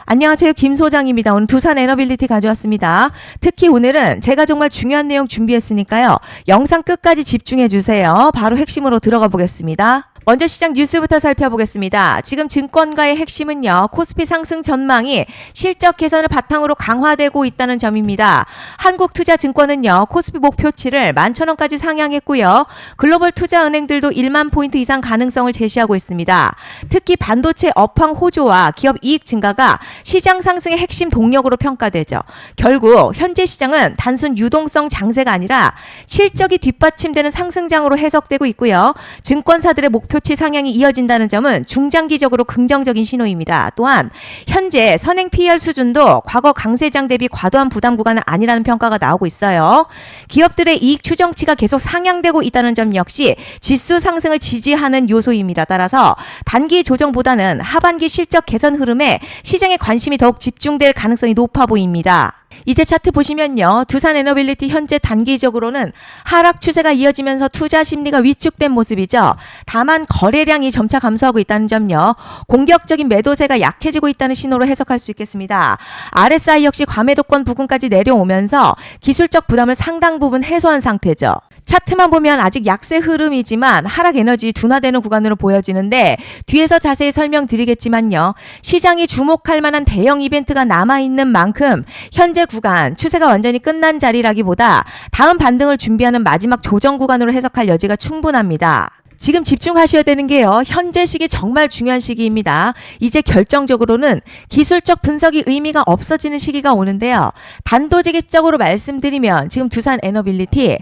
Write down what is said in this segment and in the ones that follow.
안녕하세요. 김 소장입니다. 오늘 두산 에너빌리티 가져왔습니다. 특히 오늘은 제가 정말 중요한 내용 준비했으니까요. 영상 끝까지 집중해 주세요. 바로 핵심으로 들어가 보겠습니다. 먼저 시장 뉴스부터 살펴보겠습니다. 지금 증권가의 핵심은요. 코스피 상승 전망이 실적 개선을 바탕으로 강화되고 있다는 점입니다. 한국투자증권은요. 코스피 목표치를 11,000원까지 상향했고요. 글로벌 투자은행들도 1만 포인트 이상 가능성을 제시하고 있습니다. 특히 반도체 업황 호조와 기업 이익 증가가 시장 상승의 핵심 동력으로 평가되죠. 결국 현재 시장은 단순 유동성 장세가 아니라 실적이 뒷받침되는 상승장으로 해석되고 있고요. 증권사들의 목표치 상향이 이어진다는 점은 중장기적으로 긍정적인 신호입니다. 또한 현재 선행 PER 수준도 과거 강세장 대비 과도한 부담 구간은 아니라는 평가가 나오고 있어요. 기업들의 이익 추정치가 계속 상향되고 있다는 점 역시 지수 상승을 지지하는 요소입니다. 따라서 단기 조정보다는 하반기 실적 개선 흐름에 시장의 관심이 더욱 집중될 가능성이 높아 보입니다. 이제 차트 보시면요. 두산 에너빌리티 현재 단기적으로는 하락 추세가 이어지면서 투자 심리가 위축된 모습이죠. 다만 거래량이 점차 감소하고 있다는 점요. 공격적인 매도세가 약해지고 있다는 신호로 해석할 수 있겠습니다. RSI 역시 과매도권 부근까지 내려오면서 기술적 부담을 상당 부분 해소한 상태죠. 차트만 보면 아직 약세 흐름이지만 하락 에너지 둔화되는 구간으로 보여지는데 뒤에서 자세히 설명드리겠지만요. 시장이 주목할 만한 대형 이벤트가 남아있는 만큼 현재 구간 추세가 완전히 끝난 자리라기보다 다음 반등을 준비하는 마지막 조정 구간으로 해석할 여지가 충분합니다. 지금 집중하셔야 되는 게요. 현재 시기 정말 중요한 시기입니다. 이제 결정적으로는 기술적 분석이 의미가 없어지는 시기가 오는데요. 단도직입적으로 말씀드리면 지금 두산 에너빌리티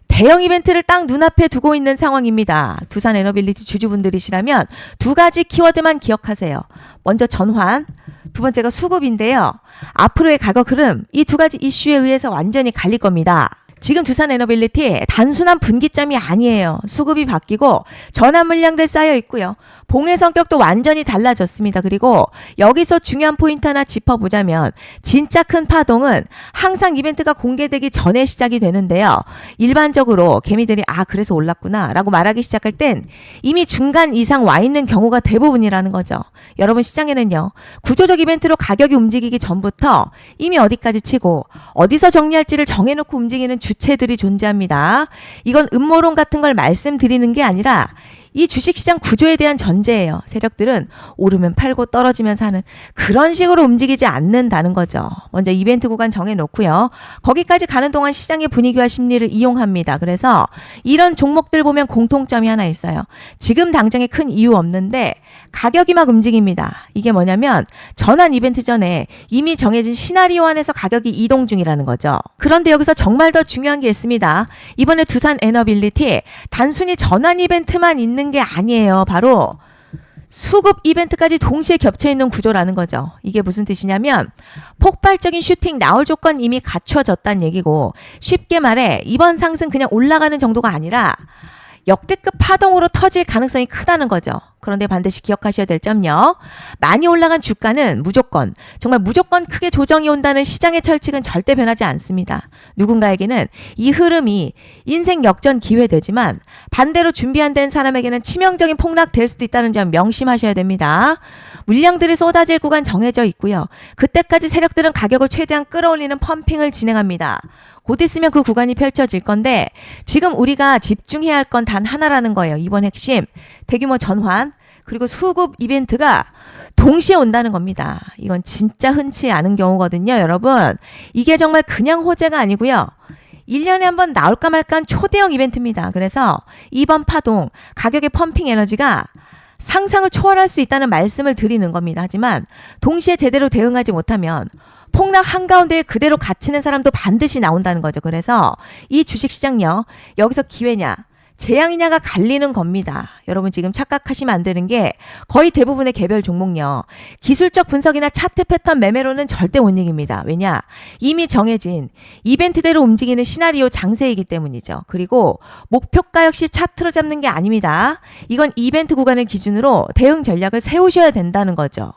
대형 이벤트를 딱 눈앞에 두고 있는 상황입니다. 두산 에너빌리티 주주분들이시라면 두 가지 키워드만 기억하세요. 먼저 전환, 두 번째가 수급인데요. 앞으로의 가격 흐름, 이 두 가지 이슈에 의해서 완전히 갈릴 겁니다. 지금 두산 에너빌리티 단순한 분기점이 아니에요. 수급이 바뀌고 전환 물량들 쌓여 있고요. 봉의 성격도 완전히 달라졌습니다. 그리고 여기서 중요한 포인트 하나 짚어보자면 진짜 큰 파동은 항상 이벤트가 공개되기 전에 시작이 되는데요. 일반적으로 개미들이 그래서 올랐구나 라고 말하기 시작할 땐 이미 중간 이상 와 있는 경우가 대부분이라는 거죠. 여러분 시장에는요. 구조적 이벤트로 가격이 움직이기 전부터 이미 어디까지 치고 어디서 정리할지를 정해놓고 움직이는 주체들이 존재합니다. 이건 음모론 같은 걸 말씀드리는 게 아니라 이 주식시장 구조에 대한 전제예요. 세력들은 오르면 팔고 떨어지면 사는 그런 식으로 움직이지 않는다는 거죠. 먼저 이벤트 구간 정해놓고요. 거기까지 가는 동안 시장의 분위기와 심리를 이용합니다. 그래서 이런 종목들 보면 공통점이 하나 있어요. 지금 당장에 큰 이유 없는데 가격이 막 움직입니다. 이게 뭐냐면 전환 이벤트 전에 이미 정해진 시나리오 안에서 가격이 이동 중이라는 거죠. 그런데 여기서 정말 더 중요한 게 있습니다. 이번에 두산 에너빌리티 단순히 전환 이벤트만 있는 게 아니에요. 바로 수급 이벤트까지 동시에 겹쳐있는 구조라는 거죠. 이게 무슨 뜻이냐면 폭발적인 슈팅 나올 조건 이미 갖춰졌다는 얘기고 쉽게 말해 이번 상승 그냥 올라가는 정도가 아니라 역대급 파동으로 터질 가능성이 크다는 거죠. 그런데 반드시 기억하셔야 될 점요. 많이 올라간 주가는 정말 무조건 크게 조정이 온다는 시장의 철칙은 절대 변하지 않습니다. 누군가에게는 이 흐름이 인생 역전 기회되지만 반대로 준비 안 된 사람에게는 치명적인 폭락 될 수도 있다는 점 명심하셔야 됩니다. 물량들이 쏟아질 구간 정해져 있고요. 그때까지 세력들은 가격을 최대한 끌어올리는 펌핑을 진행합니다. 곧 있으면 그 구간이 펼쳐질 건데 지금 우리가 집중해야 할 건 단 하나라는 거예요. 이번 핵심 대규모 전환 그리고 수급 이벤트가 동시에 온다는 겁니다. 이건 진짜 흔치 않은 경우거든요. 여러분 이게 정말 그냥 호재가 아니고요. 1년에 한 번 나올까 말까한 초대형 이벤트입니다. 그래서 이번 파동 가격의 펌핑 에너지가 상상을 초월할 수 있다는 말씀을 드리는 겁니다. 하지만 동시에 제대로 대응하지 못하면 폭락 한가운데에 그대로 갇히는 사람도 반드시 나온다는 거죠. 그래서 이 주식시장요. 여기서 기회냐 재앙이냐가 갈리는 겁니다. 여러분 지금 착각하시면 안 되는 게 거의 대부분의 개별 종목요. 기술적 분석이나 차트 패턴 매매로는 절대 못 이깁니다. 왜냐? 이미 정해진 이벤트대로 움직이는 시나리오 장세이기 때문이죠. 그리고 목표가 역시 차트로 잡는 게 아닙니다. 이건 이벤트 구간을 기준으로 대응 전략을 세우셔야 된다는 거죠.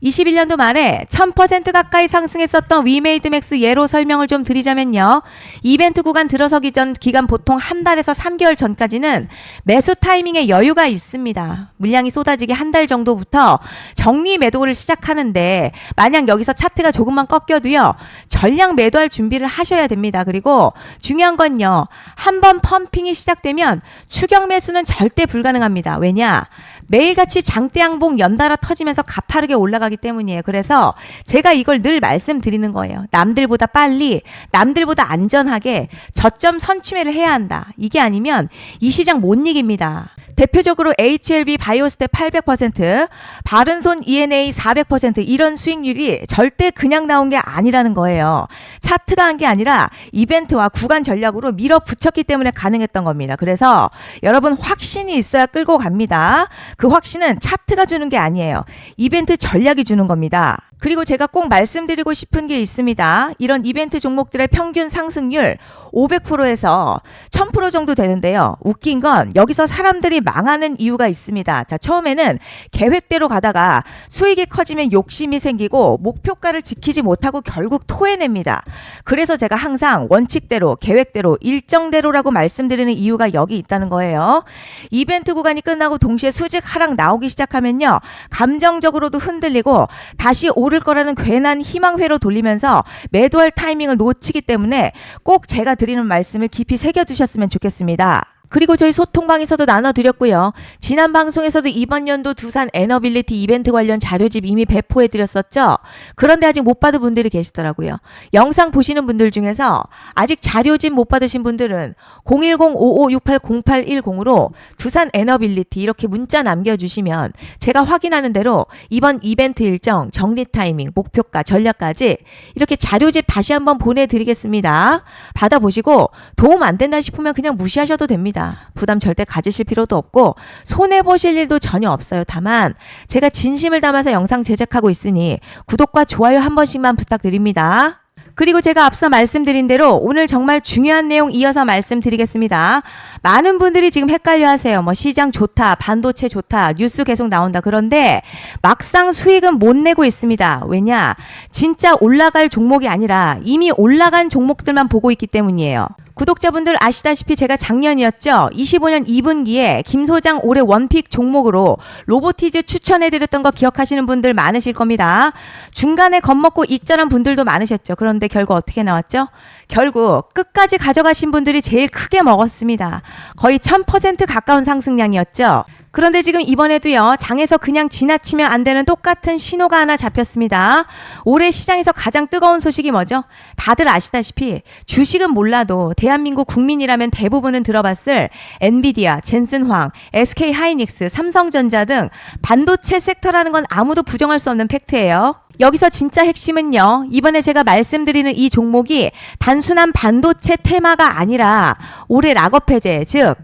21년도 말에 1000% 가까이 상승했었던 위메이드맥스 예로 설명을 좀 드리자면요. 이벤트 구간 들어서기 전 기간 보통 한 달에서 3개월 전까지는 매수 타이밍에 여유가 있습니다. 물량이 쏟아지기 한 달 정도부터 정리 매도를 시작하는데 만약 여기서 차트가 조금만 꺾여도요. 전량 매도할 준비를 하셔야 됩니다. 그리고 중요한 건요. 한번 펌핑이 시작되면 추격 매수는 절대 불가능합니다. 왜냐? 매일같이 장대양봉 연달아 터지면서 가파르게 올라가기 때문이에요. 그래서 제가 이걸 늘 말씀드리는 거예요. 남들보다 빨리, 남들보다 안전하게 저점 선취매를 해야 한다. 이게 아니면 이 시장 못 이깁니다. 대표적으로 HLB 바이오스텝 800%, 바른손 ENA 400% 이런 수익률이 절대 그냥 나온 게 아니라는 거예요. 차트가 한 게 아니라 이벤트와 구간 전략으로 밀어붙였기 때문에 가능했던 겁니다. 그래서 여러분 확신이 있어야 끌고 갑니다. 그 확신은 차트가 주는 게 아니에요. 이벤트 전략이 주는 겁니다. 그리고 제가 꼭 말씀드리고 싶은 게 있습니다. 이런 이벤트 종목들의 평균 상승률 500%에서 1000% 정도 되는데요. 웃긴 건 여기서 사람들이 망하는 이유가 있습니다. 자, 처음에는 계획대로 가다가 수익이 커지면 욕심이 생기고 목표가를 지키지 못하고 결국 토해냅니다. 그래서 제가 항상 원칙대로, 계획대로, 일정대로라고 말씀드리는 이유가 여기 있다는 거예요. 이벤트 구간이 끝나고 동시에 수직 하락 나오기 시작하면요. 감정적으로도 흔들리고 다시 오를 거라는 괜한 희망회로 돌리면서 매도할 타이밍을 놓치기 때문에 꼭 제가 드리는 말씀을 깊이 새겨두셨으면 좋겠습니다. 그리고 저희 소통방에서도 나눠드렸고요. 지난 방송에서도 이번 연도 두산 에너빌리티 이벤트 관련 자료집 이미 배포해드렸었죠. 그런데 아직 못 받은 분들이 계시더라고요. 영상 보시는 분들 중에서 아직 자료집 못 받으신 분들은 010-5568-0810으로 두산 에너빌리티 이렇게 문자 남겨주시면 제가 확인하는 대로 이번 이벤트 일정, 정리 타이밍, 목표가, 전략까지 이렇게 자료집 다시 한번 보내드리겠습니다. 받아보시고 도움 안 된다 싶으면 그냥 무시하셔도 됩니다. 부담 절대 가지실 필요도 없고 손해보실 일도 전혀 없어요. 다만 제가 진심을 담아서 영상 제작하고 있으니 구독과 좋아요 한 번씩만 부탁드립니다. 그리고 제가 앞서 말씀드린 대로 오늘 정말 중요한 내용 이어서 말씀드리겠습니다. 많은 분들이 지금 헷갈려 하세요. 뭐 시장 좋다, 반도체 좋다, 뉴스 계속 나온다. 그런데 막상 수익은 못 내고 있습니다. 왜냐? 진짜 올라갈 종목이 아니라 이미 올라간 종목들만 보고 있기 때문이에요. 구독자분들 아시다시피 제가 작년이었죠. 25년 2분기에 김 소장 올해 원픽 종목으로 로보티즈 추천해드렸던 거 기억하시는 분들 많으실 겁니다. 중간에 겁먹고 익절한 분들도 많으셨죠. 그런데 결국 어떻게 나왔죠? 결국 끝까지 가져가신 분들이 제일 크게 먹었습니다. 거의 1000% 가까운 상승량이었죠. 그런데 지금 이번에도요. 장에서 그냥 지나치면 안 되는 똑같은 신호가 하나 잡혔습니다. 올해 시장에서 가장 뜨거운 소식이 뭐죠? 다들 아시다시피 주식은 몰라도 대한민국 국민이라면 대부분은 들어봤을 엔비디아, 젠슨황, SK하이닉스, 삼성전자 등 반도체 섹터라는 건 아무도 부정할 수 없는 팩트예요. 여기서 진짜 핵심은요. 이번에 제가 말씀드리는 이 종목이 단순한 반도체 테마가 아니라 올해 락업 해제, 즉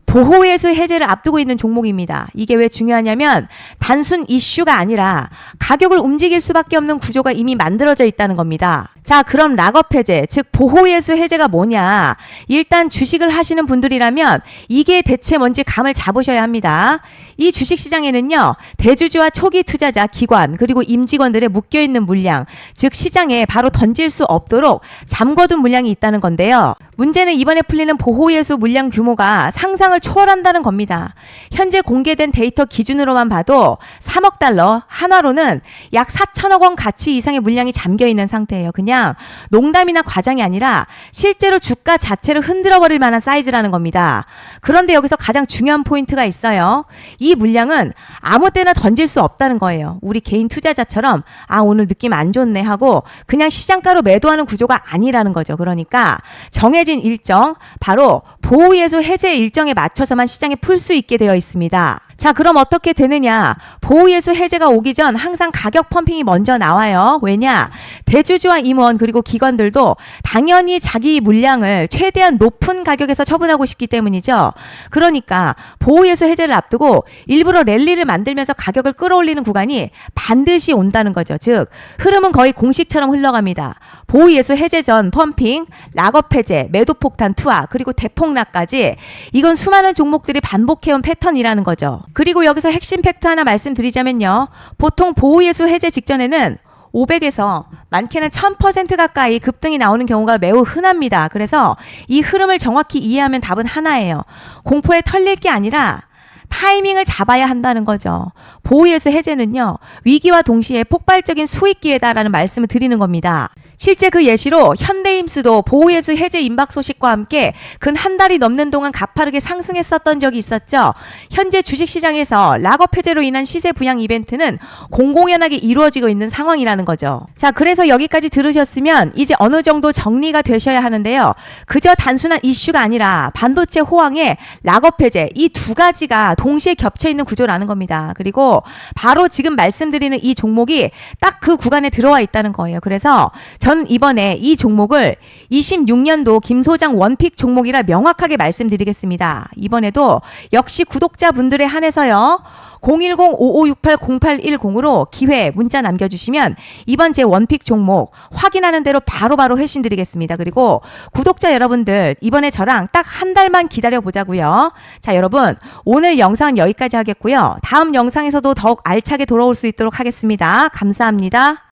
보호예수 해제를 앞두고 있는 종목입니다. 이게 왜 중요하냐면 단순 이슈가 아니라 가격을 움직일 수밖에 없는 구조가 이미 만들어져 있다는 겁니다. 자, 그럼 락업 해제, 즉 보호예수 해제가 뭐냐? 일단 주식을 하시는 분들이라면 이게 대체 뭔지 감을 잡으셔야 합니다. 이 주식시장에는요. 대주주와 초기 투자자, 기관, 그리고 임직원들의 묶여있는 물량, 즉 시장에 바로 던질 수 없도록 잠궈둔 물량이 있다는 건데요. 문제는 이번에 풀리는 보호예수 물량 규모가 상상을 초월한다는 겁니다. 현재 공개된 데이터 기준으로만 봐도 3억 달러, 한화로는 약 4천억 원 가치 이상의 물량이 잠겨있는 상태예요. 그냥 농담이나 과장이 아니라 실제로 주가 자체를 흔들어버릴 만한 사이즈라는 겁니다. 그런데 여기서 가장 중요한 포인트가 있어요. 이 물량은 아무 때나 던질 수 없다는 거예요. 우리 개인 투자자처럼 오늘 느낌 안 좋네 하고 그냥 시장가로 매도하는 구조가 아니라는 거죠. 그러니까 정해진 일정, 바로 보호예수 해제 일정에 맞춰서만 시장에 풀 수 있게 되어 있습니다. 자, 그럼 어떻게 되느냐? 보호예수 해제가 오기 전 항상 가격 펌핑이 먼저 나와요. 왜냐? 대주주와 임원 그리고 기관들도 당연히 자기 물량을 최대한 높은 가격에서 처분하고 싶기 때문이죠. 그러니까 보호예수 해제를 앞두고 일부러 랠리를 만들면서 가격을 끌어올리는 구간이 반드시 온다는 거죠. 즉 흐름은 거의 공식처럼 흘러갑니다. 보호예수 해제 전 펌핑, 락업 해제, 매도 폭탄 투하, 그리고 대폭락까지 이건 수많은 종목들이 반복해온 패턴이라는 거죠. 그리고 여기서 핵심 팩트 하나 말씀드리자면요. 보통 보호예수 해제 직전에는 500에서 많게는 1000% 가까이 급등이 나오는 경우가 매우 흔합니다. 그래서 이 흐름을 정확히 이해하면 답은 하나예요. 공포에 털릴 게 아니라 타이밍을 잡아야 한다는 거죠. 보호예수 해제는요, 위기와 동시에 폭발적인 수익 기회다라는 말씀을 드리는 겁니다. 실제 그 예시로 현대임스도 보호예수 해제 임박 소식과 함께 근 한 달이 넘는 동안 가파르게 상승했었던 적이 있었죠. 현재 주식시장에서 락업 해제로 인한 시세 부양 이벤트는 공공연하게 이루어지고 있는 상황이라는 거죠. 자, 그래서 여기까지 들으셨으면 이제 어느 정도 정리가 되셔야 하는데요. 그저 단순한 이슈가 아니라 반도체 호황에 락업 해제, 이 두 가지가 동시에 겹쳐있는 구조라는 겁니다. 그리고 바로 지금 말씀드리는 이 종목이 딱 그 구간에 들어와 있다는 거예요. 그래서 전 이번에 이 종목을 26년도 김 소장 원픽 종목이라 명확하게 말씀드리겠습니다. 이번에도 역시 구독자분들에 한해서요. 010-5568-0810으로 기회 문자 남겨주시면 이번 제 원픽 종목 확인하는 대로 바로바로 회신 드리겠습니다. 그리고 구독자 여러분들 이번에 저랑 딱 한 달만 기다려보자고요. 자, 여러분 오늘 영상 여기까지 하겠고요. 다음 영상에서도 더욱 알차게 돌아올 수 있도록 하겠습니다. 감사합니다.